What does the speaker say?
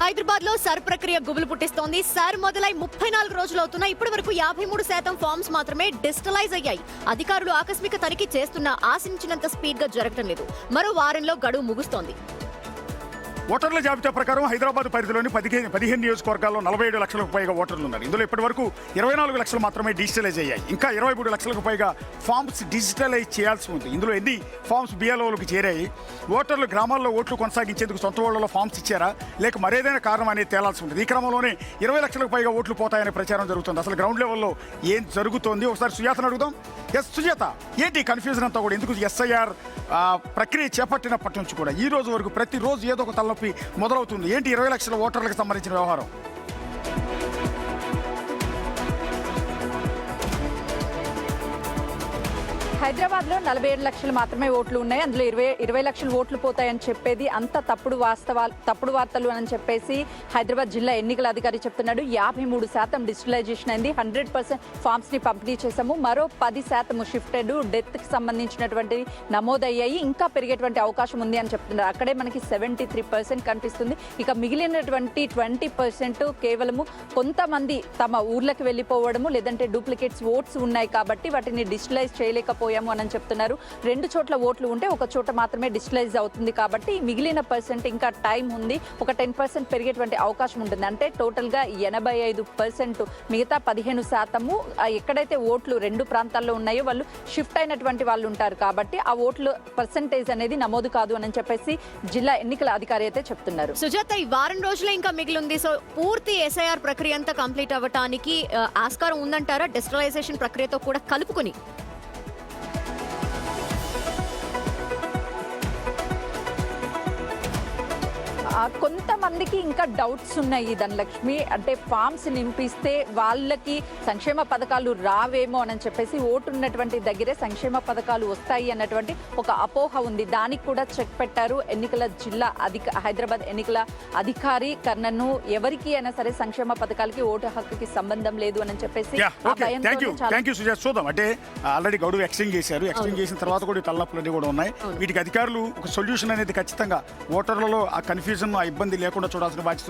హైదరాబాద్ లో సర్ ప్రక్రియ గుబులు పుట్టిస్తోంది. సర్ మొదలై 34 రోజులవుతున్నా ఇప్పటి వరకు 53% ఫామ్స్ మాత్రమే డిజిటలైజ్ అయ్యాయి. అధికారులు ఆకస్మిక తనిఖీ చేస్తున్నా ఆశించినంత స్పీడ్ గా జరగటం లేదు. మరో వారంలో గడువు ముగుస్తోంది. ఓటర్ల జాబితా ప్రకారం హైదరాబాద్ పరిధిలోని 15 నియోజకవర్గాల్లో 47 లక్షలకు పైగా ఓటర్లు ఉన్నారు. ఇందులో ఇప్పటి వరకు 24 లక్షలు మాత్రమే డిజిటలైజ్ అయ్యాయి. ఇంకా 23 లక్షలకు పైగా ఫామ్స్ డిజిటలైజ్ చేయాల్సి ఉంది. ఇందులో ఎన్ని ఫామ్స్ బిఎల్ఓలకు చేరాయి, ఓటర్లు గ్రామాల్లో ఓట్లు కొనసాగించేందుకు సొంత ఊళ్ళలో ఫామ్స్ ఇచ్చారా లేక మరేదైనా కారణం అనేది తేలాల్సి ఉంటుంది. ఈ క్రమంలోనే 20 లక్షలకు పైగా ఓట్లు పోతాయనే ప్రచారం జరుగుతుంది. అసలు గ్రౌండ్ లెవెల్లో ఏం జరుగుతోంది ఒకసారి సుజాతను అడుగుదాం. సుజాత, ఏంటి కన్ఫ్యూజన్ అంతా కూడా? ఎందుకు ఎస్ఐఆర్ ప్రక్రియ చేపట్టినప్పటి నుంచి కూడా ఈ రోజు వరకు ప్రతిరోజు ఏదో ఒక తలనొప్పి మొదలవుతుంది. ఏంటి 20 లక్షల ఓటర్లకు సంబంధించిన వ్యవహారం? హైదరాబాద్ లో 47 లక్షలు మాత్రమే ఓట్లు ఉన్నాయి. అందులో 20 లక్షలు ఓట్లు పోతాయని చెప్పేది అంత తప్పుడు వార్తలు అని చెప్పేసి హైదరాబాద్ జిల్లా ఎన్నికల అధికారి చెప్తున్నాడు. 53% డిజిటలైజేషన్ అయింది. 100% ఫామ్స్ ని పంపిణీ చేశాము. మరో 10% షిఫ్టెడ్ డెత్ కి సంబంధించినటువంటి నమోదయ్యాయి. ఇంకా పెరిగేటువంటి అవకాశం ఉంది అని చెప్తున్నారు. అక్కడే మనకి 73% కనిపిస్తుంది. ఇక మిగిలినటువంటి 20% కేవలము కొంతమంది తమ ఊర్లకు వెళ్ళిపోవడము లేదంటే డూప్లికేట్స్ ఓట్స్ ఉన్నాయి కాబట్టి వాటిని డిజిటలైజ్ చేయలేకపోయాము అని చెప్తున్నారు. 2 చోట్ల ఓట్లు ఉంటే ఒక చోట మాత్రమే డిజిటలైజ్ అవుతుంది కాబట్టి మిగిలిన పర్సెంట్ ఇంకా టైం ఉంది. ఒక 10% పెరిగేటువంటి అవకాశం ఉంటుంది. అంటే టోటల్ గా 85%, మిగతా 15% ఎక్కడైతే ఓట్లు 2 ప్రాంతాల్లో ఉన్నాయో వాళ్ళు షిఫ్ట్ అయినటువంటి వాళ్ళు ఉంటారు కాబట్టి ఆ ఓట్లు పర్సెంటేజ్ అనేది నమోదు కాదు అని చెప్పేసి జిల్లా ఎన్నికల అధికారి అయితే చెప్తున్నారు. సుజాత, ఈ వారం రోజులే ఇంకా మిగిలింది. సో పూర్తి ఎస్ఐఆర్ ప్రక్రియ అంతా కంప్లీట్ అవ్వటానికి ఆస్కారం ఉందంటారా డిజిటలైజేషన్ ప్రక్రియతో కూడా కలుపుకుని? కొంతమందికి ఇంకా డౌట్స్ ఉన్నాయి ధనలక్ష్మి. అంటే ఫామ్స్ నింపిస్తే వాళ్ళకి సంక్షేమ పథకాలు రావేమో అని చెప్పేసి ఓటు ఉన్నటువంటి దగ్గరే సంక్షేమ పథకాలు వస్తాయి అన్నటువంటి ఒక అపోహ ఉంది. దానికి కూడా చెక్ పెట్టారు ఎన్నికల హైదరాబాద్ ఎన్నికల అధికారి కర్ణను. ఎవరికి అయినా సరే సంక్షేమ పథకాలకి ఓటు హక్కుకి సంబంధం లేదు అని చెప్పేసి చూద్దాం. అంటే ఆల్రెడీ గడువు ఎక్స్టెండ్ చేశారు. ఎక్స్టెండ్ చేసిన తర్వాత కూడా తలనొప్పులు కూడా ఉన్నాయి. వీటికి అధికారులు ఒక సొల్యూషన్ అనేది ఖచ్చితంగా ఓటర్లలో ఆ కన్ఫ్యూజన్, ఆ ఇబ్బంది లేకుండా చూడాల్సిన బాధ్యత